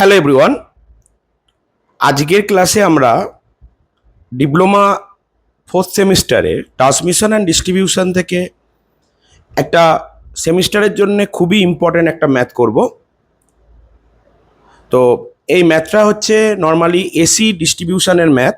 Hello everyone, আজকের ক্লাসে আমরা ডিপ্লোমা ফোর্থ সেমিস্টারে ট্রান্সমিশন অ্যান্ড ডিস্ট্রিবিউশন থেকে একটা সেমিস্টারের জন্য খুবই ইম্পর্টেন্ট একটা ম্যাথ করব। তো এই ম্যাথটা হচ্ছে নর্মালি এসি ডিস্ট্রিবিউশনের ম্যাথ।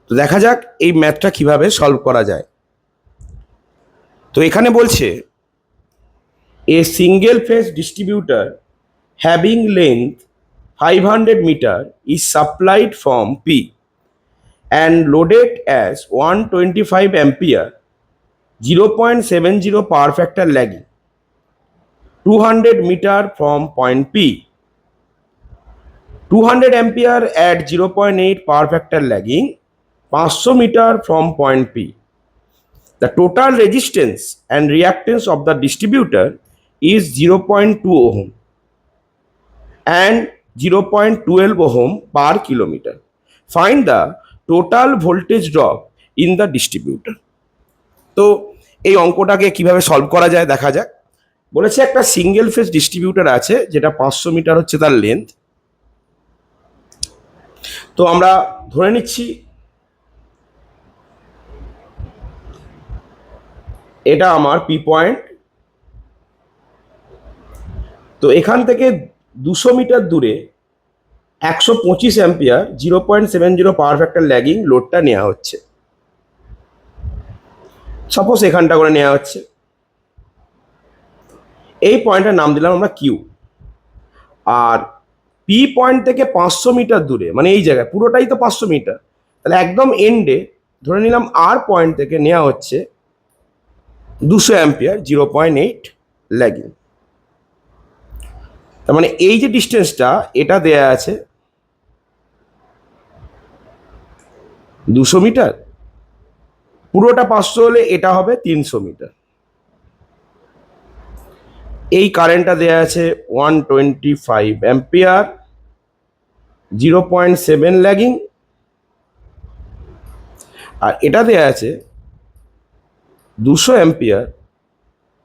তো দেখা যাক এই ম্যাথটা কিভাবে সলভ করা যায়। তো এখানে বলছে a single phase distributor having length 500 meter is supplied from P and loaded as 125 ampere 0.70 power factor lagging 200 meter from point P, 200 ampere at 0.8 power factor lagging 500 meter from point P. The total resistance and reactance of the distributor is 0.2 ohm and 0.12 ohm per kilometer. Find the total voltage drop in the distributor. তো এই অঙ্কটাকে কিভাবে solve করা যায় দেখা যাক। বলেছে একটা single phase distributor আছে যেটা 500 মিটার হচ্ছে তার লেন্থ। তো আমরা ধরে নিচ্ছি এটা আমার পি পয়েন্ট। তো এখান থেকে 200 মিটার দূরে 125 অ্যাম্পিয়ার 0.70 পাওয়ার ফ্যাক্টর ল্যাগিং লোডটা নেওয়া হচ্ছে। সাপোজ এখানটা করে নেওয়া হচ্ছে। এই পয়েন্টের নাম দিলাম আমরা কিউ। আর পি পয়েন্ট থেকে 500 মিটার দূরে, মানে এই জায়গায় পুরোটাই তো 500 মিটার, তাহলে একদম এন্ডে ধরে নিলাম আর পয়েন্ট থেকে নেওয়া হচ্ছে 200 অ্যাম্পিয়ার 0.8 ল্যাগিং। তার মানে এই যে ডিস্টেন্সটা এটা দেয়া আছে 200 মিটার, পুরোটা 500 হলে এটা হবে 300 মিটার। এই কারেন্টটা দেয়া আছে 125 অ্যাম্পিয়ার 0.7 ল্যাগিং, আর এটা দেয়া আছে 200 অ্যাম্পিয়ার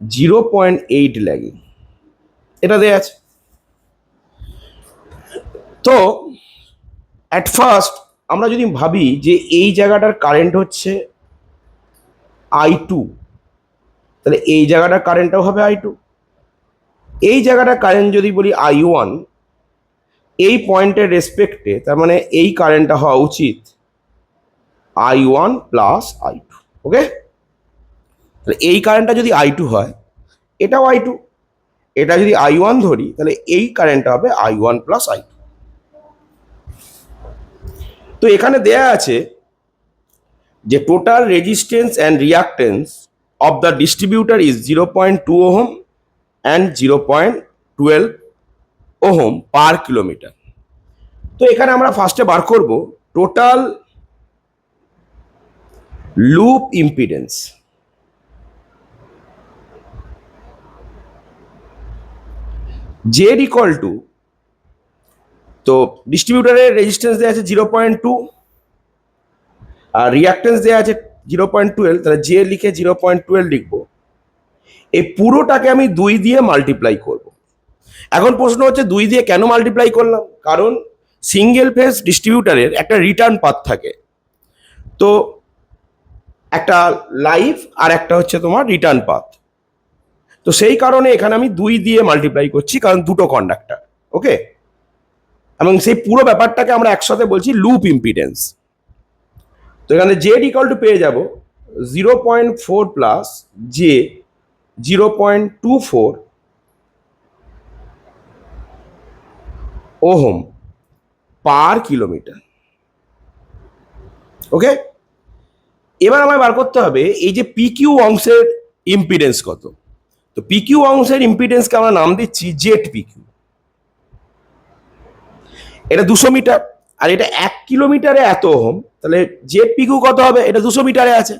0.8 ল্যাগিং, এটা দেয়া আছে। তো অ্যাট ফার্স্ট আমরা যদি ভাবি যে এই জায়গাটার কারেন্ট হচ্ছে I2, তাহলে এই জায়গাটার কারেন্টটাও হবে I2। এই জায়গাটার কারেন্ট যদি বলি I1, এই পয়েন্টের রেসপেক্টে তার মানে এই কারেন্টটা হওয়া উচিত I1 প্লাস I2। ওকে, তাহলে এই কারেন্টটা যদি I2 হয় এটাও I2, এটা যদি I1 ধরি তাহলে এই কারেন্টটা হবে I1 প্লাস I2। তো এখানে দেয়া আছে যে total resistance and reactance of the distributor is 0.2 ohm and 0.12 ohm per kilometre. তো এখানে আমরা ফার্স্টে বার করব total loop impedance. Z equal to, তো ডিস্ট্রিবিউটারের রেজিস্ট্যান্স দেওয়া আছে 0.2 আর রিয়াক্টেন্স দেওয়া আছে 0.12, তাহলে জে লিখে 0.12 লিখবো। এই পুরোটাকে আমি 2 দিয়ে মাল্টিপ্লাই করব। এখন প্রশ্ন হচ্ছে 2 দিয়ে কেন মাল্টিপ্লাই করলাম? কারণ সিঙ্গেল ফেজ ডিস্ট্রিবিউটারের একটা রিটার্ন পাথ থাকে। তো একটা লাইভ আর একটা হচ্ছে তোমার রিটার্ন পাথ। তো সেই কারণে এখানে আমি 2 দিয়ে মাল্টিপ্লাই করছি, কারণ দুটো কন্ডাক্টর। ওকে, এবং সেই পুরো ব্যাপারটাকে আমরা একসাথে বলছি লুপ ইম্পিডেন্স। তো এখানে জেড ইকুয়াল টু পেয়ে যাব 0.4 plus J 0.24 ohm per kilometre. Okay, এবার আমায় বার করতে হবে এই যে পিকিউ অংশের ইম্পিডেন্স কত। তো পিকিউ অংশের ইম্পিডেন্সকে আমরা নাম দিচ্ছি জেড পিকিউ। এটা 200 মিটার আর এটা 1 কিলোমিটারে এত ওহম, তাহলে জেড পিকিউ কত হবে? এটা 200 মিটারে আছে।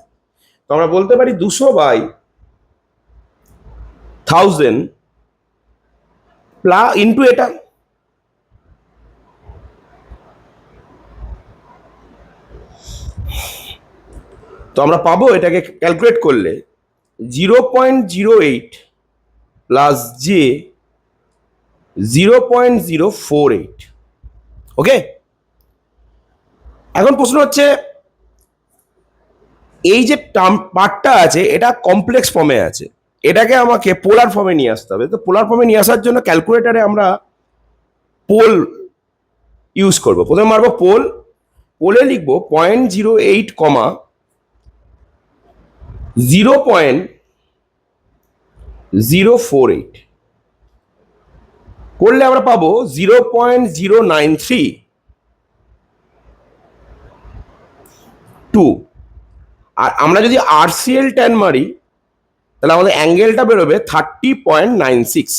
তো আমরা বলতে পারি 200 বাই 1000 প্লাস ইন্টু এটা। তো আমরা পাবো এটাকে ক্যালকুলেট করলে 0.08 প্লাস জে 0.048। ওকে, এখন প্রশ্ন হচ্ছে এই যে টার্ম পার্টটা আছে এটা কমপ্লেক্স ফর্মে আছে, এটাকে আমাকে পোলার ফর্মে নিয়ে আসতে হবে। তো পোলার ফর্মে নিয়ে আসার জন্য ক্যালকুলেটারে আমরা পোল ইউজ করব। প্রথমে মারবো পোল, পোলে লিখবো 0.08 কমা 0.048 করলে আমরা পাবো 0.0932। আর আমরা যদি RCL 10 মারি তাহলে আমাদের অ্যাঙ্গেলটা বেরোবে 30.96,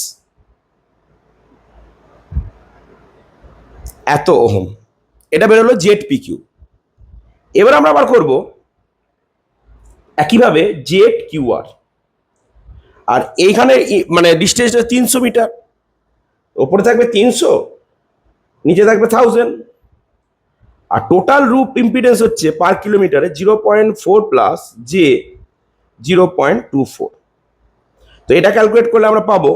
এত ওহম। এটা বেরোলো ZPQ। এবার আমরা আবার করব একইভাবে ZQR। আর এইখানে মানে ডিস্টেন্সটা 300 মিটার, ওপরে থাকবে 300, নিচে থাকবে 1000। আর টোটাল রুট ইম্পিডেন্স হচ্ছে পার কিলোমিটারে 0.4 প্লাস জে 0.24। তো এটা ক্যালকুলেট করলে আমরা পাবো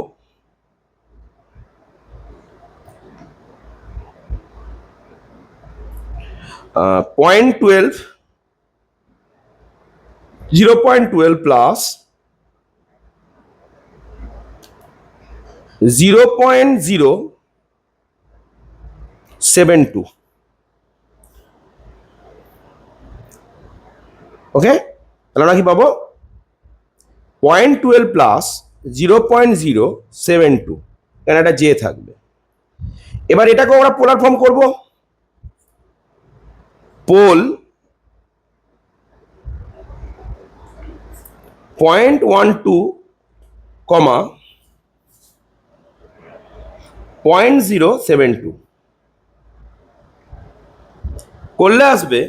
0.12 প্লাস 0.072। ওকে, তাহলে আমরা কি পাবো 0.12 প্লাস 0.072, কেন একটা জে থাকবে। এবার এটাকে আমরা পোলার ফর্ম করব। পোল 0.12 কমা 0.072 করলে আসবে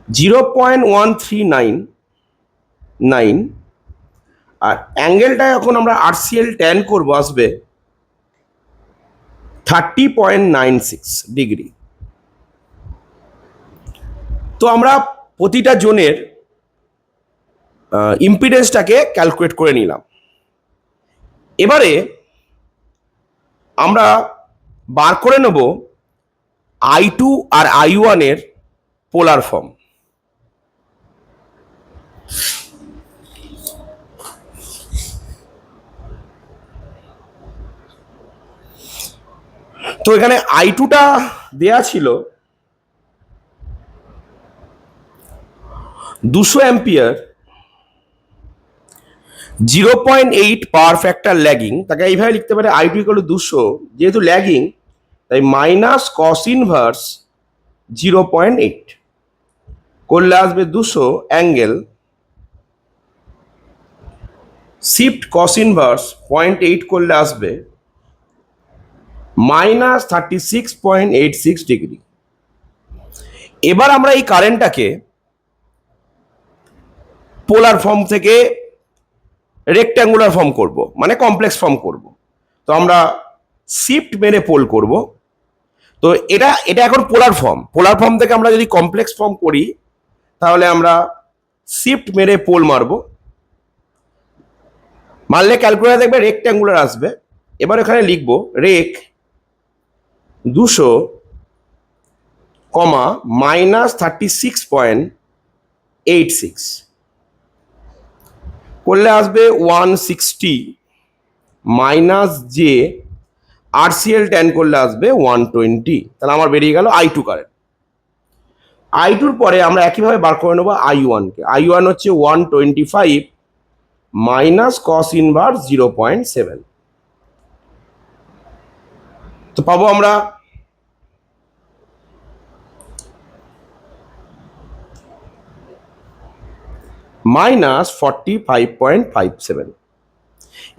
0.1399। আর অ্যাঙ্গেলটা এখন আমরা RCL 10 করবো, আসবে 30.96 ডিগ্রি। তো আমরা প্রতিটা জোনের ইম্পিডেন্সটাকে ক্যালকুলেট করে নিলাম। এবারে আমরা বার করে নেব I2 আর I1 এর পোলার ফর্ম। তো এখানে I2টা দেয়া ছিল 200 অ্যাম্পিয়ার, 0.8 পাওয়ার ফ্যাক্টর ল্যাগিং। তাকে এইভাবে লিখতে পারে I2 = 200, যেহেতু ল্যাগিং তাই মাইনাস কস ইনভার্স 0.8 করলে আসবে 200 অ্যাঙ্গেল শিফট কস ইনভার্স 0.8 করলে আসবে মাইনাস 36.86 ডিগ্রি। এবার আমরা এই কারেন্টটাকে পোলার ফর্ম থেকে রেক্ট্যাঙ্গুলার ফর্ম করব, মানে কমপ্লেক্স ফর্ম করব। তো আমরা শিফট মেরে পোল করব। তো এটা এখন পোলার ফর্ম। পোলার ফর্ম থেকে আমরা যদি কমপ্লেক্স ফর্ম করি তাহলে আমরা শিফট মেরে পোল মারব, মারলে ক্যালকুলেটার দেখবে রেক্ট্যাঙ্গুলার আসবে। এবার এখানে লিখব রেক 200 কমা মাইনাস 36.86 করলে আসবে 160 মাইনাস জে RCL 10 করলে আসবে 120। তাহলে আমার বেরিয়ে গেল I2 কারেন্ট। I2 পরে আমরা একইভাবে বার করে নেবো I1 কে। I1 হচ্ছে 125 মাইনাস কস ইনভার্স 0.7। তো পাবো আমরা মাইনাস 45.57।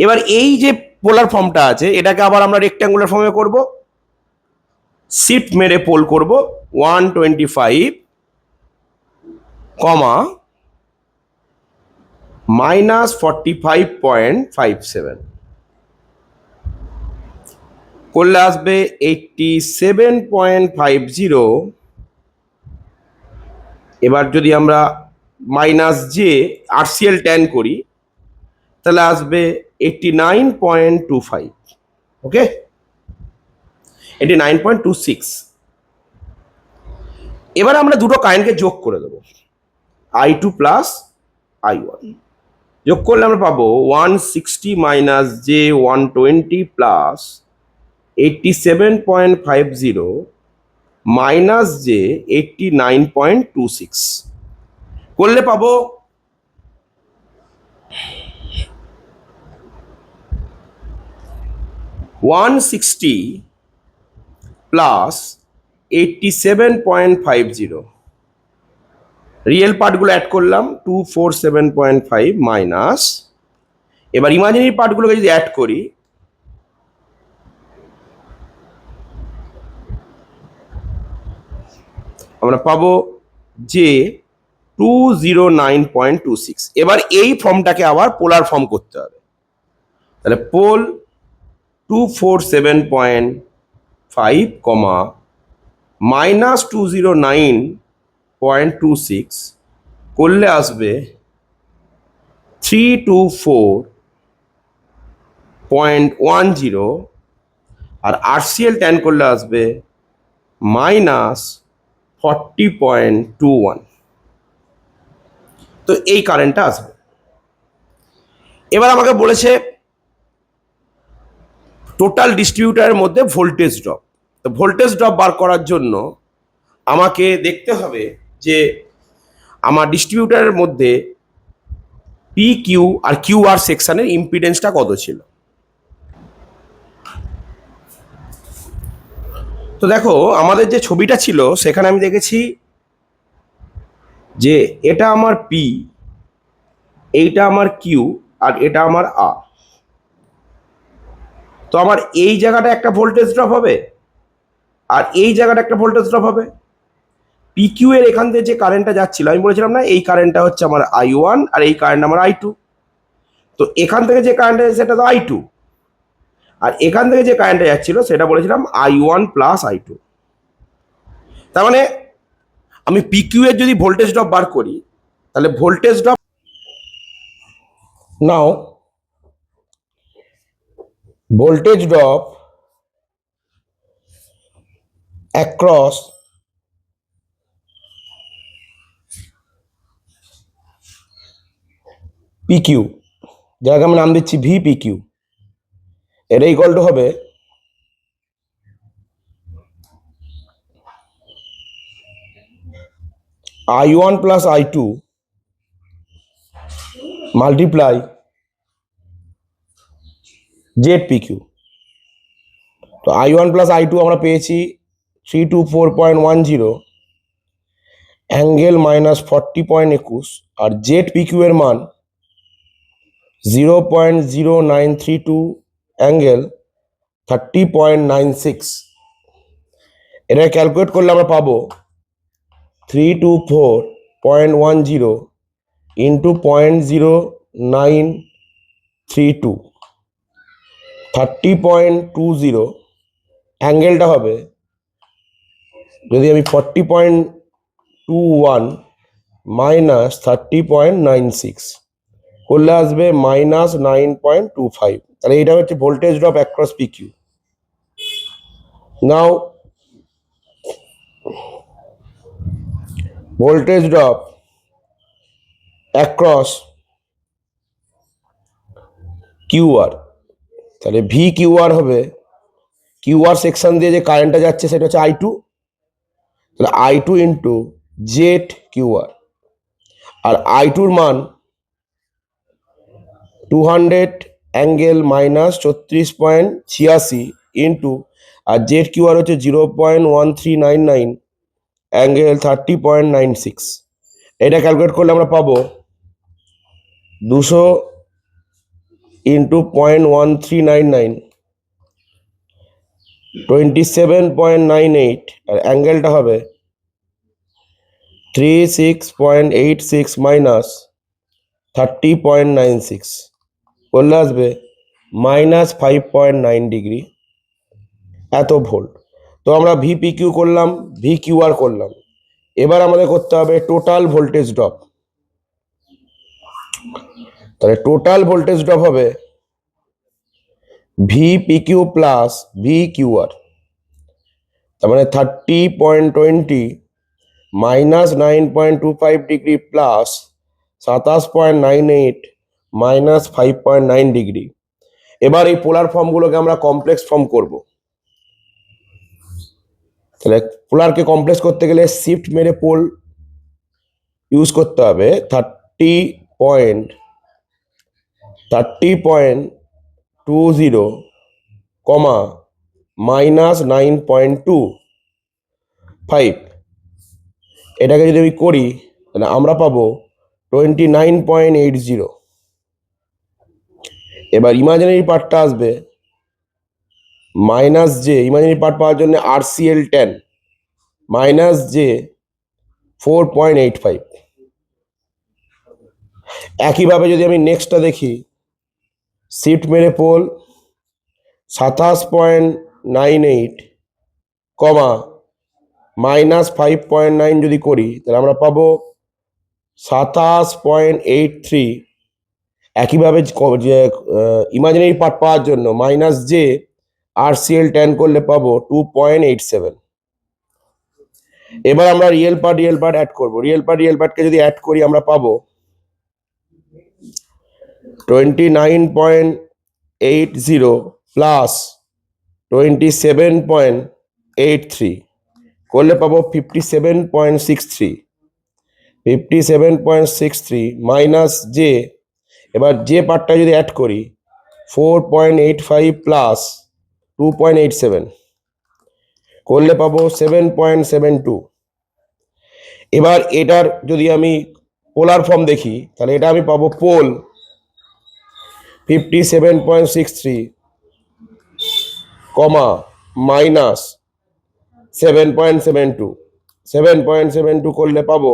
এবার এই যে পোলার ফর্মটা আছে এটাকে আবার আমরা রেক্ট্যাঙ্গুলার ফর্মে করব। শিফট মেরে পোল করব 125 কমা মাইনাস 45.57 করলে আসবে 87.50। এবার যদি আমরা মাইনাস জে RCL 10 করি তাহলে আসবে 89.25। ওকে, 89.26। এবার আমরা দুটো কারেন্টকে যোগ করে দেবো, I2 প্লাস I1। যোগ করলে আমরা পাবো 160 minus J 120 plus 87.50 minus J 89.26 করলে পাবো 160 প্লাস 87.50, রিয়েল পার্টগুলো অ্যাড করলাম 247.5 মাইনাস, এবার ইমাজিনারি পার্টগুলোকে যদি অ্যাড করি আমরা পাবো যে 209.26। এবার এই ফর্মটাকে আবার পোলার ফর্ম করতে হবে, তাহলে পোল 247.5 কমা মাইনাস 209.26 করলে আসবে 324.10, আর আরসিএল ট্যান করলে আসবে মাইনাস 40.21। তো এই কারেন্টটা আসবে। এবার আমাকে বলেছে টোটাল ডিস্ট্রিবিউটারের মধ্যে ভোল্টেজ ড্রপ। তো ভোল্টেজ ড্রপ বার করার জন্য আমাকে দেখতে হবে যে আমার ডিস্ট্রিবিউটারের মধ্যে P Q R Q R সেকশনের ইম্পিডেন্সটা কত ছিল। তো দেখো আমাদের যে ছবিটা ছিল সেখানে আমি দেখেছি যে এটা আমার পি, এইটা আমার কিউ, আর এটা আমার আর। তো আমার এই জায়গাটা একটা ভোল্টেজ ড্রপ হবে আর এই জায়গাটা একটা ভোল্টেজ ড্রপ হবে। পি কিউ এর এখান থেকে যে কারেন্টটা যাচ্ছিল আমি বলেছিলাম না এই কারেন্টটা হচ্ছে আমার I1 আর এই কারেন্ট আমার I2। তো এখান থেকে যে কারেন্টটা যাচ্ছে সেটা তো I2, আর এখান থেকে যে কারেন্টটা যাচ্ছিল সেটা বলেছিলাম I1 প্লাস I2। তার মানে আমি পি কিউ এর যদি ভোল্টেজ ড্রপ বার করি তাহলে ভোল্টেজ ড্রপ নাও voltage drop across PQ, যাকে আমি নাম দিচ্ছি VPQ, এটা ইকুয়াল টু হবে I1 plus I2 multiply ZPQ। তো I1 প্লাস I2 আমরা পেয়েছি 324.10 অ্যাঙ্গেল মাইনাস 40.21, আর ZPQ এর মান 0.0932 অ্যাঙ্গেল 30.96। এটা ক্যালকুলেট করলে আমরা পাবো 324.10 ইন্টু 0.0932 30.20, অ্যাঙ্গেলটা হবে যদি আমি 40.21 মাইনাস 30.96 করলে আসবে মাইনাস 9.25। তাহলে এটা হচ্ছে ভোল্টেজ ড্রপ অ্যাক্রস পিকিউ। নাও ভোল্টেজ ড্রপ অ্যাক্রস কিউআর, তাহলে ভি কিউআর হবে কিউআর সেকশন দিয়ে যে কারেন্টটা যাচ্ছে সেটা হচ্ছে I2, তাহলে I2 ইন্টু জেড কিউআর, আর I2-র মান 200 অ্যাঙ্গেল মাইনাস 34.86 ইন্টু, আর জেড কিউআর হচ্ছে 0.1399 অ্যাঙ্গেল 30.96। এটা ক্যালকুলেট করলে আমরা পাবো 200 ইন্টু 0.1399 27.98, আর অ্যাঙ্গেলটা হবে 36.86 মাইনাস 30.96 করলে আসবে মাইনাস 5.9 ডিগ্রি, এত ভোল্ট। তো আমরা ভিপিকিউ করলাম, ভিকিউআর করলাম, এবার আমাদের করতে হবে টোটাল ভোল্টেজ ড্রপ। তাহলে টোটাল ভোল্টেজ ড্রপ হবে V P Q plus V Q R, তার মানে 30.20 minus 9.25 degree plus 27.98 minus 5.9 degree. এবার এই পোলার ফর্মগুলোকে আমরা কমপ্লেক্স ফর্ম করব। তাহলে পোলারকে কমপ্লেক্স করতে গেলে শিফট মেরে পোল ইউজ করতে হবে। 30.20 কমা মাইনাস 9.25, এটাকে যদি আমি করি তাহলে আমরা পাবো 29.80। এবার ইমাজিনারি পার্টটা আসবে মাইনাস জে, ইমাজিনারি পার্ট পাওয়ার জন্য RCL 10 মাইনাস জে 4.85। একইভাবে যদি আমি নেক্সটটা দেখি, শিফট মেরে পোল 27.98 কমা মাইনাস 5.9 যদি করি তাহলে আমরা পাবো 27.83। একইভাবে যে ইমাজিনারি পার্ট পাওয়ার জন্য মাইনাস জে RCL 10 করলে পাবো 2.87। এবার আমরা রিয়েল পার্ট অ্যাড করবো। রিয়েল পার্টকে যদি অ্যাড করি আমরা পাবো 29.80 প্লাস 27.83 করলে পাবো 57.63 মাইনাস জে, এবার যে পার্টটা যদি অ্যাড করি 4.85 প্লাস 2.87 করলে পাবো 7.72। এবার এটার যদি আমি পোলার ফর্ম দেখি তাহলে এটা আমি পাবো পোল 57.63 কমা মাইনাস 7.72 করলে পাবো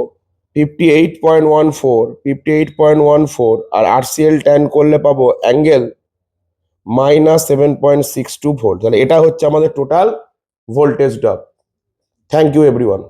58.14 আর RCL 10 করলে পাবো অ্যাঙ্গেল মাইনাস 7.62 ভোল্ট। তাহলে এটা হচ্ছে আমাদের total voltage drop. Thank you everyone.